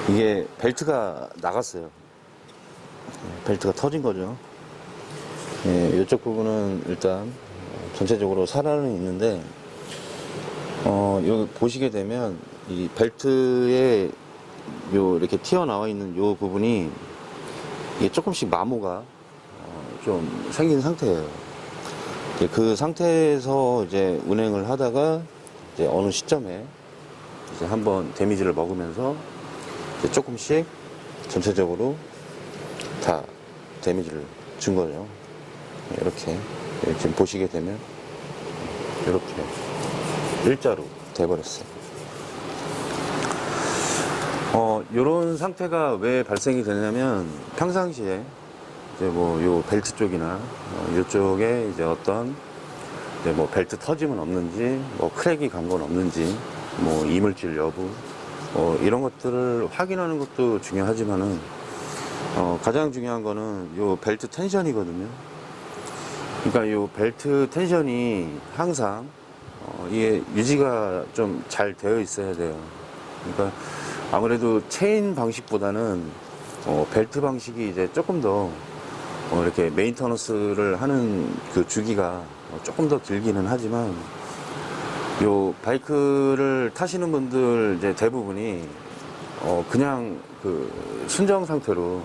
이게 벨트가 나갔어요. 벨트가 터진 거죠. 예, 이쪽 부분은 일단 전체적으로 살아는 있는데, 여기 보시게 되면 이 벨트에 요 이렇게 튀어나와 있는 요 부분이 이게 조금씩 마모가 좀 생긴 상태예요. 그 상태에서 이제 운행을 하다가 이제 어느 시점에 이제 한번 데미지를 먹으면서 이제 조금씩 전체적으로 다 데미지를 준 거죠. 이렇게 지금 보시게 되면 이렇게 일자로 돼버렸어요. 요런 상태가 왜 발생이 되냐면 평상시에 이제 뭐 요 벨트 쪽이나 요쪽에 이제 어떤 이제 뭐 벨트 터짐은 없는지, 뭐 크랙이 간 건 없는지, 뭐 이물질 여부, 이런 것들을 확인하는 것도 중요하지만은 가장 중요한 거는 요 벨트 텐션이거든요. 그러니까 요 벨트 텐션이 항상 이게 유지가 좀 잘 되어 있어야 돼요. 그러니까 아무래도 체인 방식보다는 벨트 방식이 이제 조금 더 이렇게 메인터너스를 하는 그 주기가 조금 더 길기는 하지만, 요 바이크를 타시는 분들 이제 대부분이 그냥 그 순정 상태로,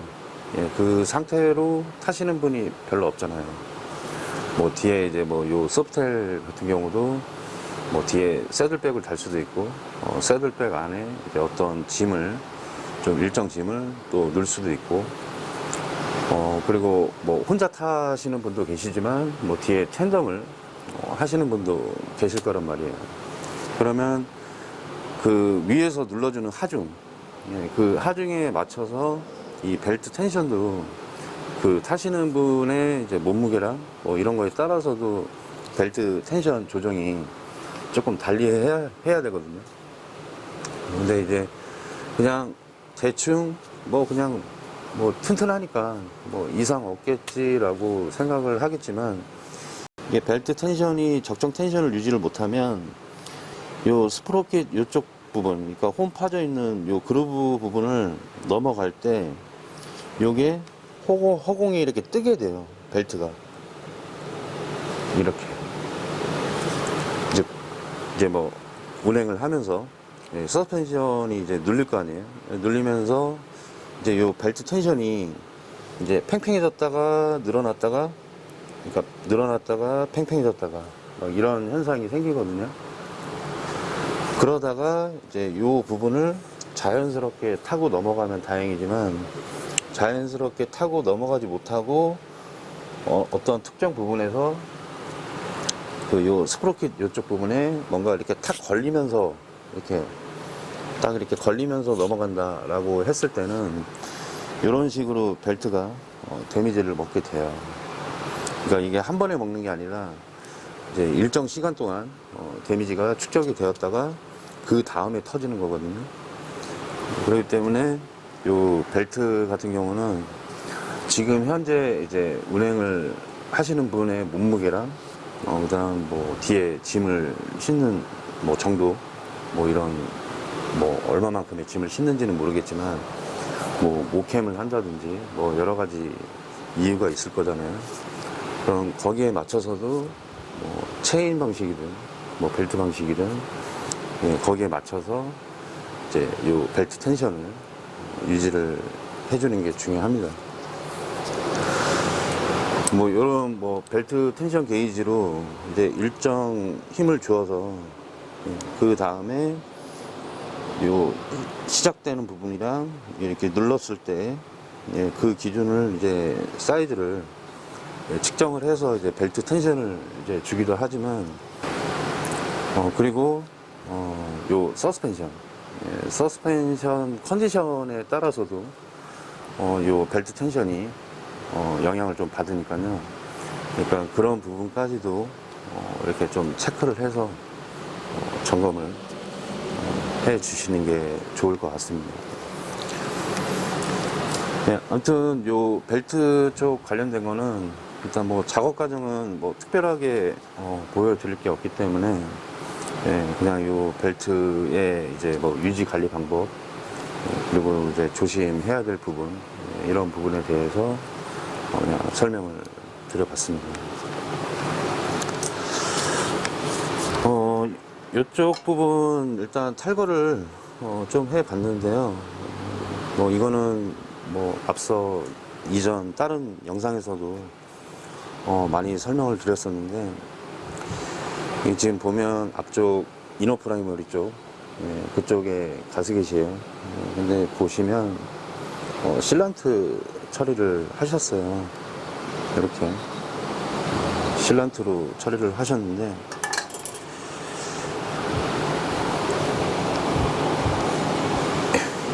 예, 그 상태로 타시는 분이 별로 없잖아요. 뭐 뒤에 이제 뭐 요 소프텔 같은 경우도 뭐 뒤에 새들백을 달 수도 있고, 새들백 안에 이제 어떤 짐을, 좀 일정 짐을 또 넣을 수도 있고, 그리고 뭐 혼자 타시는 분도 계시지만 뭐 뒤에 텐덤을 하시는 분도 계실 거란 말이에요. 그러면 그 위에서 눌러주는 하중, 예, 그 하중에 맞춰서 이 벨트 텐션도 그 타시는 분의 이제 몸무게랑 뭐 이런 거에 따라서도 벨트 텐션 조정이 조금 달리 해야 되거든요. 근데 이제 그냥 대충 뭐 그냥 뭐 튼튼하니까 뭐 이상 없겠지라고 생각을 하겠지만, 이게 벨트 텐션이 적정 텐션을 유지를 못하면 요 스프로켓 요쪽 부분, 그러니까 홈 파져 있는 요 그루브 부분을 넘어갈 때 요게 허공에 이렇게 뜨게 돼요. 벨트가 이렇게 이제 뭐 운행을 하면서, 예, 서스펜션이 이제 눌릴 거 아니에요. 눌리면서 이제 요 벨트 텐션이 이제 팽팽해졌다가 늘어났다가, 그러니까 늘어났다가 팽팽해졌다가 막 이런 현상이 생기거든요. 그러다가 이제 요 부분을 자연스럽게 타고 넘어가면 다행이지만, 자연스럽게 타고 넘어가지 못하고 어떤 특정 부분에서 그 요 스프로켓 요쪽 부분에 뭔가 이렇게 탁 걸리면서, 이렇게 딱 이렇게 걸리면서 넘어간다 라고 했을 때는 이런 식으로 벨트가 데미지를 먹게 돼요. 그러니까 이게 한 번에 먹는 게 아니라 이제 일정 시간 동안 데미지가 축적이 되었다가 그 다음에 터지는 거거든요. 그렇기 때문에 요 벨트 같은 경우는 지금 현재 이제 운행을 하시는 분의 몸무게랑 그다음 뭐 뒤에 짐을 싣는 뭐 정도, 뭐 이런 뭐 얼마만큼의 짐을 싣는지는 모르겠지만, 뭐 모캠을 한다든지 뭐 여러 가지 이유가 있을 거잖아요. 그럼 거기에 맞춰서도 뭐 체인 방식이든 뭐 벨트 방식이든, 예, 거기에 맞춰서 이제 요 벨트 텐션을 유지를 해주는 게 중요합니다. 뭐 요런 뭐 벨트 텐션 게이지로 이제 일정 힘을 주어서, 그 다음에 요 시작되는 부분이랑 이렇게 눌렀을 때, 예, 그 기준을 이제 사이즈를 측정을 해서 이제 벨트 텐션을 이제 주기도 하지만, 그리고 요 서스펜션, 예, 서스펜션 컨디션에 따라서도 요 벨트 텐션이 영향을 좀 받으니까요. 그러니까 그런 부분까지도 이렇게 좀 체크를 해서 점검을 해 주시는 게 좋을 것 같습니다. 네, 아무튼 요 벨트 쪽 관련된 거는 일단 뭐 작업 과정은 뭐 특별하게 보여드릴 게 없기 때문에, 예, 그냥 요 벨트의 이제 뭐 유지 관리 방법, 그리고 이제 조심해야 될 부분, 이런 부분에 대해서 그냥 설명을 드려봤습니다. 이쪽 부분 일단 탈거를 좀 해봤는데요. 뭐 이거는 뭐 앞서 이전 다른 영상에서도 많이 설명을 드렸었는데, 지금 보면 앞쪽 이너 프라이머리 쪽, 그쪽에 가스켓이에요. 근데 보시면 실란트 처리를 하셨어요. 이렇게 실란트로 처리를 하셨는데,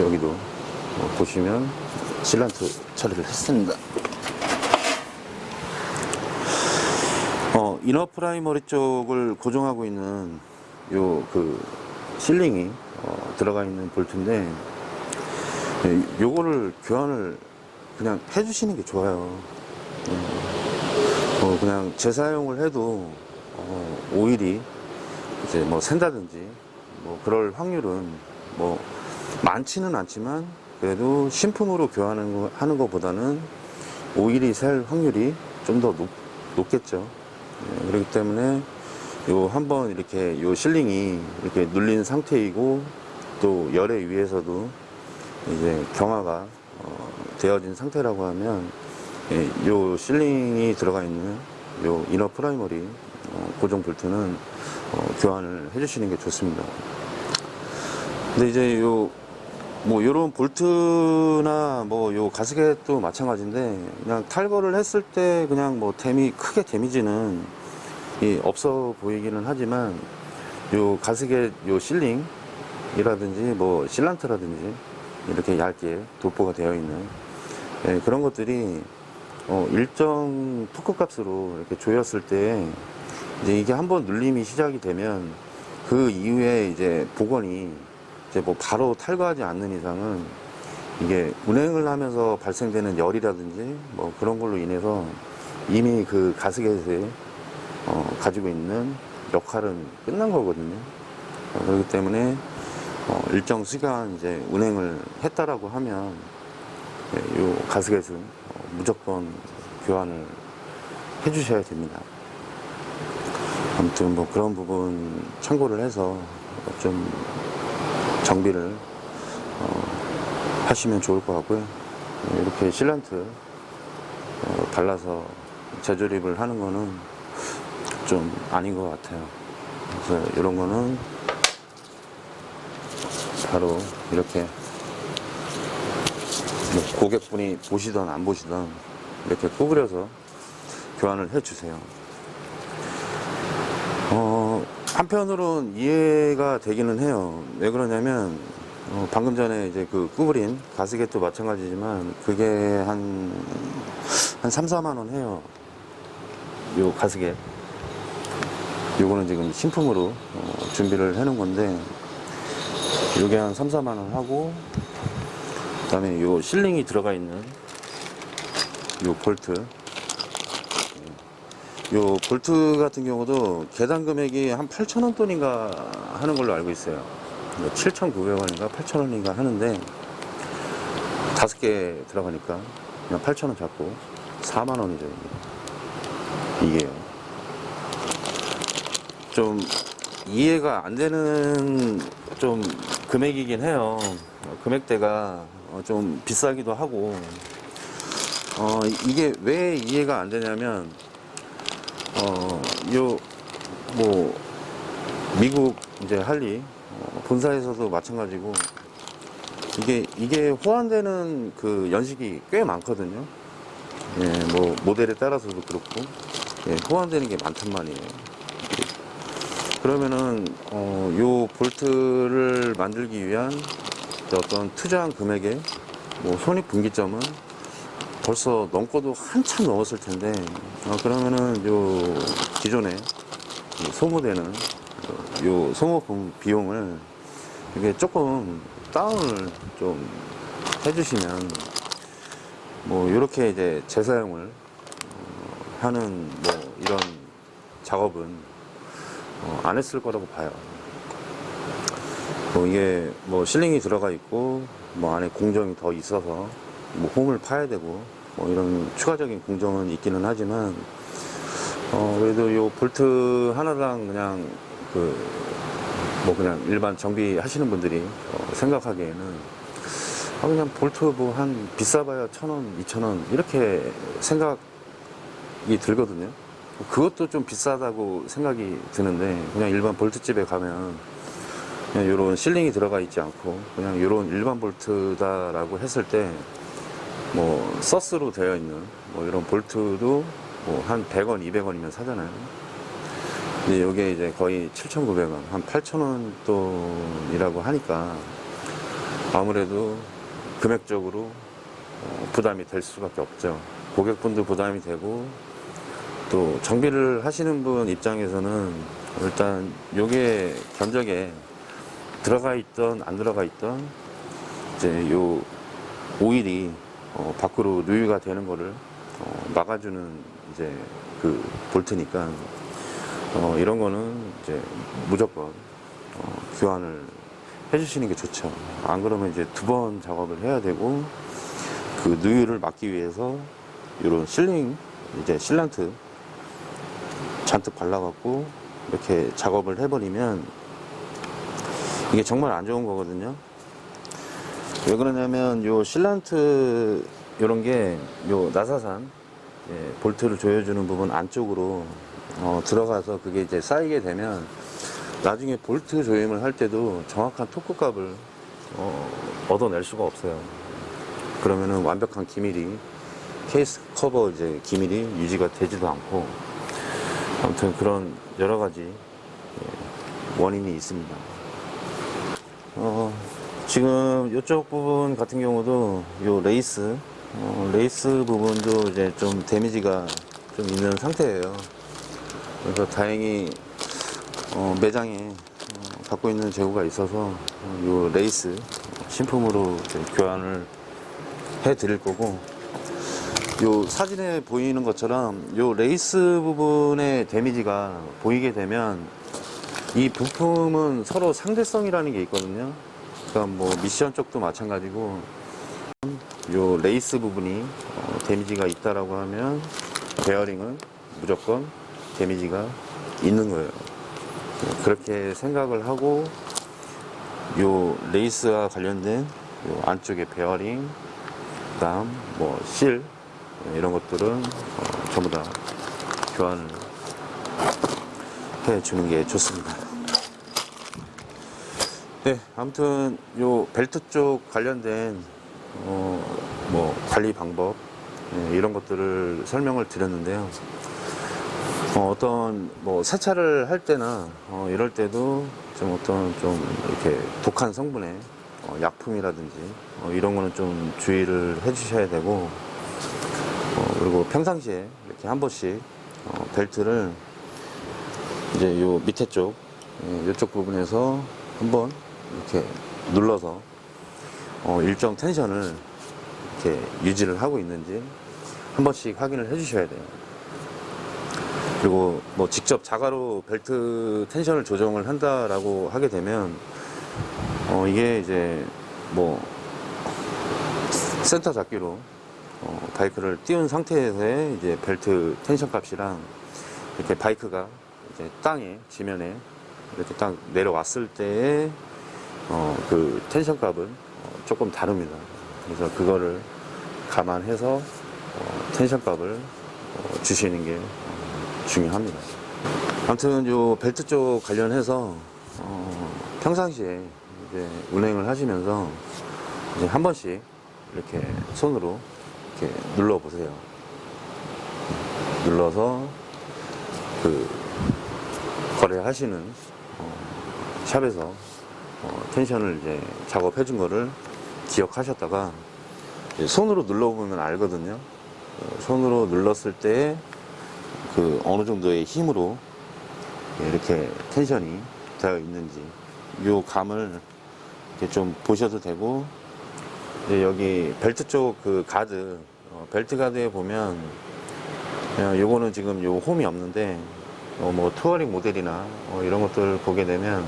여기도 보시면 실란트 처리를 했습니다. 이너 프라이머리 쪽을 고정하고 있는 요 그 실링이 들어가 있는 볼트인데, 요거를 교환을 그냥 해주시는 게 좋아요. 그냥 재사용을 해도 오일이 이제 뭐 샌다든지 뭐 그럴 확률은 뭐 많지는 않지만, 그래도 신품으로 교환하는 것보다는 오일이 셀 확률이 좀 더 높겠죠. 그렇기 때문에 요 한번 이렇게 요 실링이 이렇게 눌린 상태이고, 또 열에 의해서도 이제 경화가 되어진 상태라고 하면, 요 실링이 들어가 있는 요 이너 프라이머리 고정 볼트는 교환을 해주시는 게 좋습니다. 근데 이제 뭐 요런 볼트나 뭐 요 가스켓도 마찬가지인데, 그냥 탈거를 했을 때 그냥 뭐 크게 데미지는 없어 보이기는 하지만, 요 가스켓 요 실링이라든지 뭐 실란트라든지 이렇게 얇게 도포가 되어 있는 그런 것들이 일정 토크 값으로 이렇게 조였을 때, 이제 이게 한번 눌림이 시작이 되면 그 이후에 이제 복원이 이제 뭐 바로 탈거하지 않는 이상은, 이게 운행을 하면서 발생되는 열이라든지 뭐 그런 걸로 인해서 이미 그 가스켓에 가지고 있는 역할은 끝난 거거든요. 그렇기 때문에 일정 시간 이제 운행을 했다라고 하면, 이 가스켓은 무조건 교환을 해주셔야 됩니다. 아무튼 뭐 그런 부분 참고를 해서 좀 정비를 하시면 좋을 것 같고요. 이렇게 실란트 발라서 재조립을 하는 거는 좀 아닌 것 같아요. 그래서 이런 거는 바로 이렇게 뭐 고객분이 보시던 안 보시던 이렇게 구부려서 교환을 해 주세요. 한편으로는 이해가 되기는 해요. 왜 그러냐면, 방금 전에 이제 그 구부린 가스켓도 마찬가지지만, 그게 한 3, 4만 원 해요. 요 가스켓. 요거는 지금 신품으로 준비를 해 놓은 건데, 요게 한 3, 4만 원 하고, 그 다음에 요 실링이 들어가 있는 요 볼트. 요 볼트 같은 경우도 계단 금액이 한 8,000원 돈인가 하는 걸로 알고 있어요. 7,900원인가 8,000원인가 하는데, 5개 들어가니까 그냥 8,000원 잡고 4만원이죠. 이게요. 좀 이해가 안 되는 좀 금액이긴 해요. 금액대가 좀 비싸기도 하고, 이게 왜 이해가 안 되냐면, 뭐 미국 이제 할리 본사에서도 마찬가지고, 이게 호환되는 그 연식이 꽤 많거든요. 뭐 모델에 따라서도 그렇고, 호환되는 게 많단 말이에요. 그러면은 요 볼트를 만들기 위한 어떤 투자한 금액의 뭐 손익분기점은 벌써 넘고도 한참 넘었을 텐데, 그러면은 요 기존에 소모되는 요 소모품 비용을 이게 조금 다운을 좀 해주시면, 뭐 이렇게 이제 재사용을 하는 뭐 이런 작업은 안 했을 거라고 봐요. 뭐 이게 뭐 실링이 들어가 있고 뭐 안에 공정이 더 있어서 뭐 홈을 파야 되고 뭐 이런 추가적인 공정은 있기는 하지만 그래도 요 볼트 하나당 그냥 뭐 그냥 일반 정비 하시는 분들이 생각하기에는 그냥 볼트 뭐 한 비싸봐야 1,000원, 2,000원 이렇게 생각이 들거든요. 그것도 좀 비싸다고 생각이 드는데 그냥 일반 볼트집에 가면 그냥 이런 실링이 들어가 있지 않고 그냥 이런 일반 볼트다라고 했을 때 뭐 서스로 되어 있는 뭐 이런 볼트도 뭐 한 100원, 200원이면 사잖아요. 근데 이게 이제 거의 7,900원, 한 8,000원 돈이라고 하니까 아무래도 금액적으로 부담이 될 수밖에 없죠. 고객분도 부담이 되고 또 정비를 하시는 분 입장에서는 일단 요게 견적에 들어가 있던 안 들어가 있던 이제 요 오일이 밖으로 누유가 되는 거를 막아주는 이제 그 볼트니까 이런 거는 이제 무조건 교환을 해주시는 게 좋죠. 안 그러면 이제 2번 작업을 해야 되고 그 누유를 막기 위해서 이런 실링 이제 실란트 잔뜩 발라갖고 이렇게 작업을 해버리면 이게 정말 안 좋은 거거든요. 왜 그러냐면 요 실란트 요런 게 요 나사산 볼트를 조여주는 부분 안쪽으로 들어가서 그게 이제 쌓이게 되면 나중에 볼트 조임을 할 때도 정확한 토크값을 얻어낼 수가 없어요. 그러면은 완벽한 기밀이 케이스 커버 이제 기밀이 유지가 되지도 않고 아무튼 그런 여러 가지 원인이 있습니다. 지금 이쪽 부분 같은 경우도 요 레이스 부분도 이제 좀 데미지가 좀 있는 상태예요. 그래서 다행히 매장에 갖고 있는 재고가 있어서 요 레이스 신품으로 교환을 해 드릴 거고, 요 사진에 보이는 것처럼 요 레이스 부분의 데미지가 보이게 되면 이 부품은 서로 상대성이라는 게 있거든요. 그러니까 뭐 미션 쪽도 마찬가지고 요 레이스 부분이 데미지가 있다라고 하면 베어링은 무조건 데미지가 있는 거예요. 그렇게 생각을 하고 요 레이스와 관련된 요 안쪽에 베어링, 그다음 뭐 실 이런 것들은 전부 다 교환을 해 주는 게 좋습니다. 네, 아무튼 요 벨트 쪽 관련된 뭐 관리 방법 이런 것들을 설명을 드렸는데요. 어떤 뭐 세차를 할 때나 이럴 때도 좀 어떤 좀 이렇게 독한 성분의 약품이라든지 이런 거는 좀 주의를 해주셔야 되고, 그리고 평상시에 이렇게 한 번씩 벨트를 이제 요 밑에 쪽 이쪽 부분에서 한번 이렇게 눌러서 일정 텐션을 이렇게 유지를 하고 있는지 한 번씩 확인을 해 주셔야 돼요. 그리고 뭐 직접 자가로 벨트 텐션을 조정을 한다라고 하게 되면 이게 이제 뭐 센터 잡기로 바이크를 띄운 상태에서의 이제 벨트 텐션 값이랑 이렇게 바이크가 이제 땅에 지면에 이렇게 딱 내려왔을 때의 그 텐션 값은 조금 다릅니다. 그래서 그거를 감안해서 텐션 값을 주시는 게 중요합니다. 아무튼 요 벨트 쪽 관련해서 평상시에 이제 운행을 하시면서 이제 한 번씩 이렇게 손으로 이렇게 눌러 보세요. 눌러서 그 거래하시는 샵에서 텐션을 이제 작업해 준 거를 기억하셨다가 손으로 눌러보면 알거든요. 손으로 눌렀을 때 그 어느 정도의 힘으로 이렇게 텐션이 되어 있는지 요 감을 이렇게 좀 보셔도 되고, 여기 벨트 쪽 그 가드 벨트 가드에 보면 요거는 지금 요 홈이 없는데 뭐 투어링 모델이나 이런 것들을 보게 되면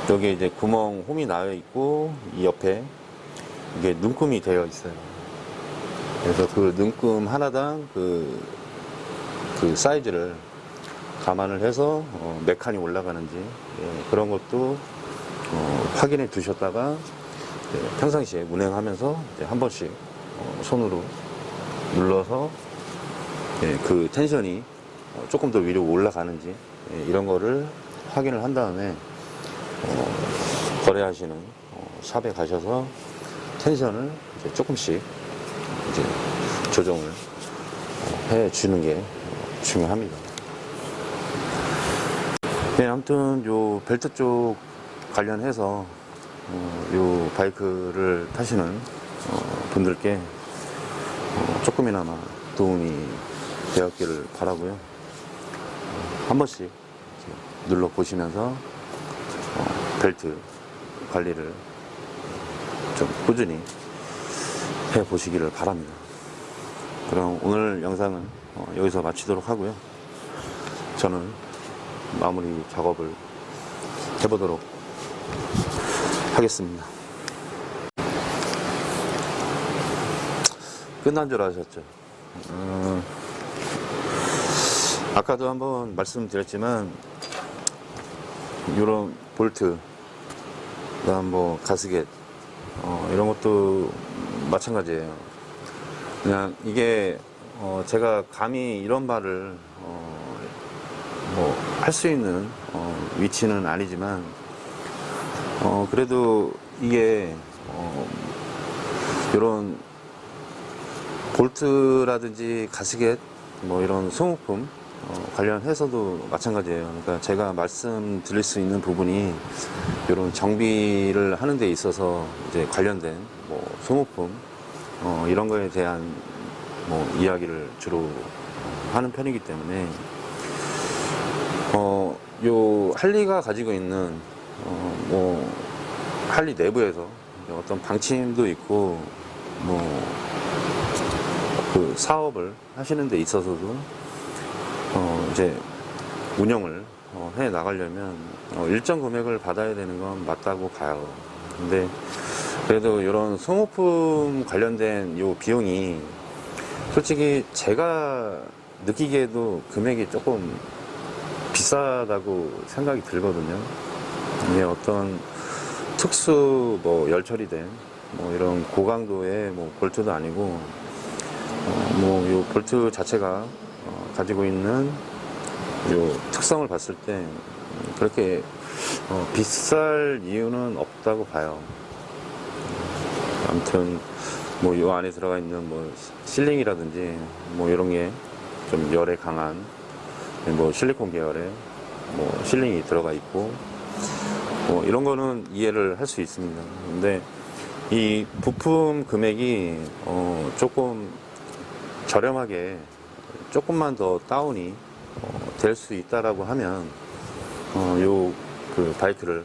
여기 이제 구멍 홈이 나여 있고 이 옆에 이게 눈금이 되어 있어요. 그래서 그 눈금 하나당 그 사이즈를 감안을 해서 몇 칸이 올라가는지 그런 것도 확인해 두셨다가 평상시에 운행하면서 한 번씩 손으로 눌러서 그 텐션이 조금 더 위로 올라가는지 이런 거를 확인을 한 다음에 거래하시는 샵에 가셔서 텐션을 이제 조금씩 이제 조정을 해 주는 게 중요합니다. 네, 아무튼 요 벨트 쪽 관련해서 요 바이크를 타시는 분들께 조금이나마 도움이 되었기를 바라고요. 한 번씩 눌러 보시면서 벨트 관리를 좀 꾸준히 해 보시기를 바랍니다. 그럼 오늘 영상은 여기서 마치도록 하고요. 저는 마무리 작업을 해보도록 하겠습니다. 끝난 줄 아셨죠? 아까도 한번 말씀드렸지만 이런 볼트, 그다음 뭐 가스켓 이런 것도 마찬가지예요. 그냥 이게 제가 감히 이런 말을 뭐 할 수 있는 위치는 아니지만 그래도 이게 이런 볼트라든지 가스켓 뭐 이런 소모품 관련해서도 마찬가지예요. 그러니까 제가 말씀드릴 수 있는 부분이 이런 정비를 하는 데 있어서 이제 관련된 뭐 소모품 이런 거에 대한 뭐 이야기를 주로 하는 편이기 때문에 요 할리가 가지고 있는 뭐 할리 내부에서 어떤 방침도 있고 뭐 그 사업을 하시는 데 있어서도 이제 운영을 해 나가려면 일정 금액을 받아야 되는 건 맞다고 봐요. 근데 그래도 이런 소모품 관련된 요 비용이 솔직히 제가 느끼기에도 금액이 조금 비싸다고 생각이 들거든요. 이게 어떤 특수 뭐 열처리된 뭐 이런 고강도의 뭐 볼트도 아니고 뭐 요 볼트 자체가 가지고 있는 요 특성을 봤을 때 그렇게 비쌀 이유는 없다고 봐요. 아무튼 뭐 요 안에 들어가 있는 뭐 실링이라든지 뭐 이런 게 좀 열에 강한 뭐 실리콘 계열의 뭐 실링이 들어가 있고 뭐 이런 거는 이해를 할 수 있습니다. 근데 이 부품 금액이 조금 저렴하게 조금만 더 다운이 될 수 있다라고 하면 요 그 바이크를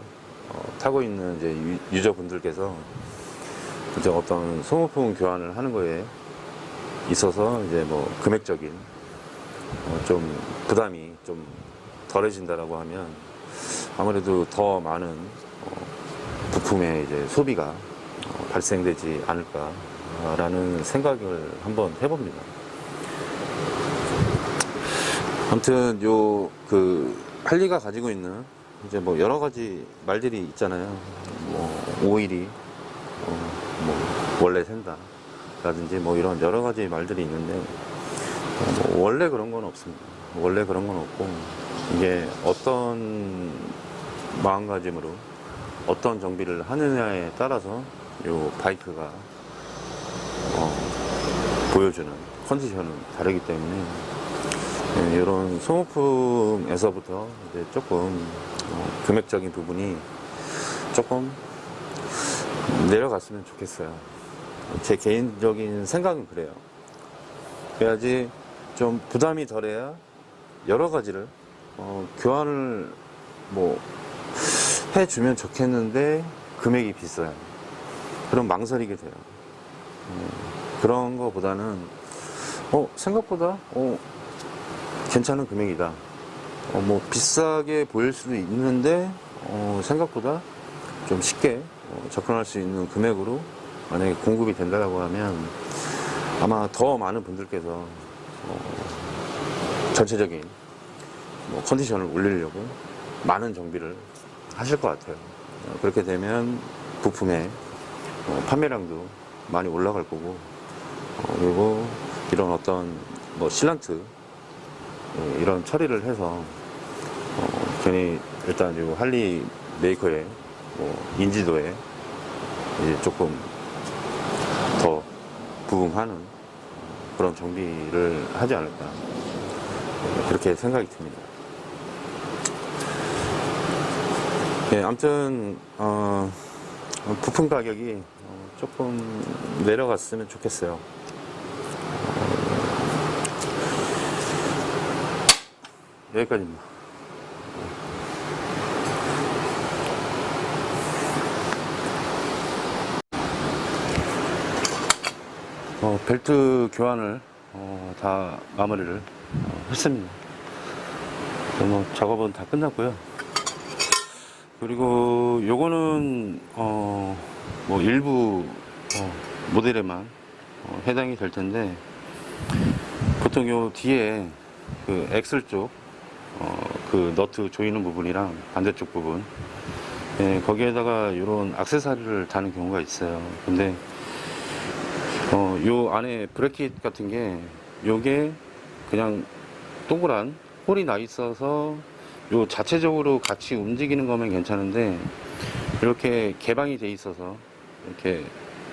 타고 있는 이제 유저분들께서 이제 어떤 소모품 교환을 하는 거에 있어서 이제 뭐 금액적인 좀 부담이 좀 덜해진다라고 하면 아무래도 더 많은 부품의 이제 소비가 발생되지 않을까라는 생각을 한번 해봅니다. 아무튼 요 그 할리가 가지고 있는 이제 뭐 여러 가지 말들이 있잖아요. 뭐 오일이 뭐 원래 샌다 라든지 뭐 이런 여러 가지 말들이 있는데 뭐 원래 그런 건 없습니다. 원래 그런 건 없고 이게 어떤 마음가짐으로 어떤 정비를 하느냐에 따라서 요 바이크가 보여주는 컨디션은 다르기 때문에 이런 소모품에서부터 이제 조금 금액적인 부분이 조금 내려갔으면 좋겠어요. 제 개인적인 생각은 그래요. 그래야지 좀 부담이 덜해야 여러 가지를 교환을 뭐 해주면 좋겠는데 금액이 비싸요. 그럼 망설이게 돼요. 그런 거보다는 생각보다 괜찮은 금액이다. 뭐 비싸게 보일 수도 있는데 생각보다 좀 쉽게 접근할 수 있는 금액으로 만약에 공급이 된다고 하면 아마 더 많은 분들께서 전체적인 컨디션을 올리려고 많은 정비를 하실 것 같아요. 그렇게 되면 부품의 판매량도 많이 올라갈 거고, 그리고 이런 어떤 실란트 이런 처리를 해서 괜히 일단 이 할리 메이커의 인지도에 이제 조금 더 부응하는 그런 정비를 하지 않을까, 그렇게 생각이 듭니다. 예, 아무튼 부품 가격이 조금 내려갔으면 좋겠어요. 여기까지입니다. 벨트 교환을 다 마무리를 했습니다. 작업은 다 끝났고요. 그리고 요거는 일부 모델에만 해당이 될 텐데, 보통 요 뒤에 그 엑셀 쪽 그 너트 조이는 부분이랑 반대쪽 부분, 거기에다가 이런 액세서리를 다는 경우가 있어요. 근데 요 안에 브래킷 같은 게 요게 그냥 동그란 홀이 나 있어서 요 자체적으로 같이 움직이는 거면 괜찮은데, 이렇게 개방이 돼 있어서 이렇게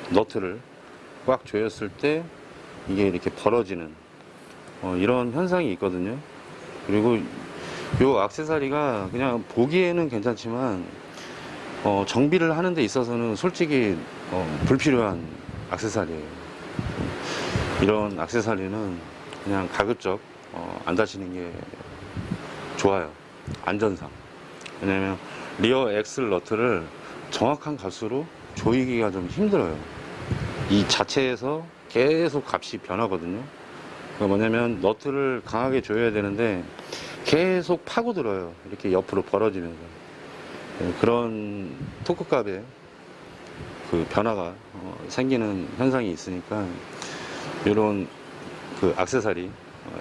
너트를 꽉 조였을 때 이게 이렇게 벌어지는 이런 현상이 있거든요. 그리고 요 액세서리가 그냥 보기에는 괜찮지만 정비를 하는 데 있어서는 솔직히 불필요한 액세서리예요. 이런 액세서리는 그냥 가급적 안 다시는 게 좋아요, 안전상. 왜냐면 리어 엑셀 너트를 정확한 값으로 조이기가 좀 힘들어요. 이 자체에서 계속 값이 변하거든요. 그러니까 뭐냐면 너트를 강하게 조여야 되는데 계속 파고들어요. 이렇게 옆으로 벌어지면서. 그런 토크값에 그 변화가 생기는 현상이 있으니까, 이런 그 액세서리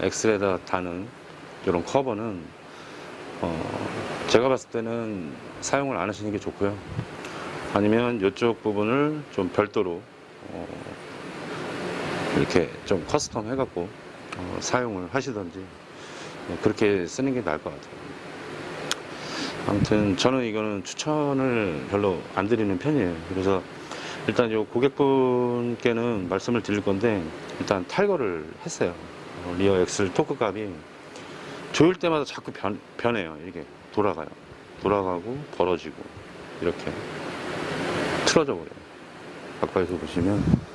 엑셀에다 다는 이런 커버는 제가 봤을 때는 사용을 안 하시는 게 좋고요. 아니면 이쪽 부분을 좀 별도로 이렇게 좀 커스텀 해갖고 사용을 하시던지, 그렇게 쓰는 게 나을 것 같아요. 아무튼 저는 이거는 추천을 별로 안 드리는 편이에요. 그래서 일단 요 고객분께는 말씀을 드릴 건데, 일단 탈거를 했어요. 리어 엑셀 토크값이 조일 때마다 자꾸 변해요. 이게 돌아가고 벌어지고 이렇게 틀어져 버려요. 가까이서 보시면.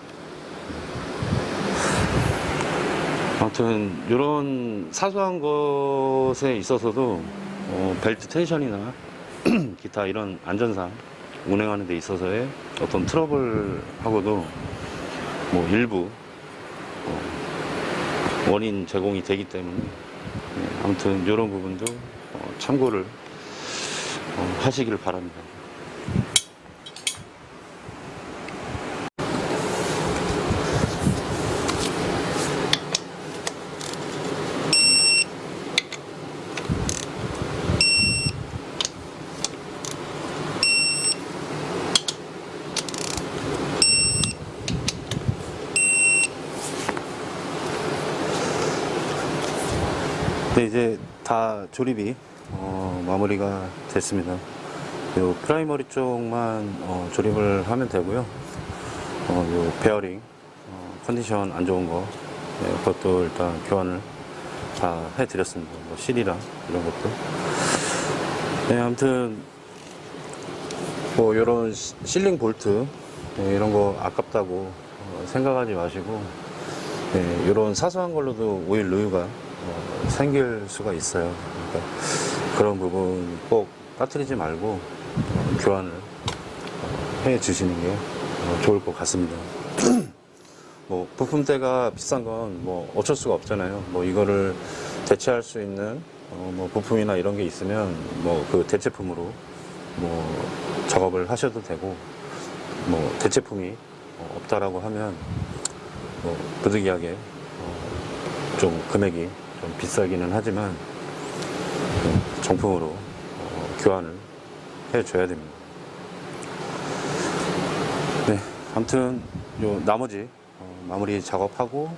아무튼 이런 사소한 것에 있어서도 벨트 텐션이나 기타 이런 안전상 운행하는 데 있어서의 어떤 트러블하고도 일부 원인 제공이 되기 때문에, 아무튼 이런 부분도 참고를 하시길 바랍니다. 네, 이제 다 조립이 마무리가 됐습니다. 요 프라이머리 쪽만 조립을 하면 되고요. 요 베어링 컨디션 안 좋은 거, 그것도 일단 교환을 다 해드렸습니다. 실이랑 이런 것도. 네, 아무튼 요런 실링 볼트 이런 거 아깝다고 생각하지 마시고, 이런 사소한 걸로도 오일 누유가 생길 수가 있어요. 그러니까 그런 부분 꼭 빠뜨리지 말고 교환을 해 주시는 게 좋을 것 같습니다. 부품대가 비싼 건 어쩔 수가 없잖아요. 이거를 대체할 수 있는 부품이나 이런 게 있으면 그 대체품으로 작업을 하셔도 되고, 뭐 대체품이 없다라고 하면 뭐 부득이하게 좀 금액이 좀 비싸기는 하지만 정품으로 교환을 해줘야 됩니다. 네, 아무튼 요 나머지 마무리 작업하고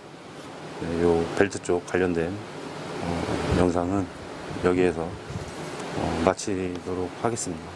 요 벨트 쪽 관련된 영상은 여기에서 마치도록 하겠습니다.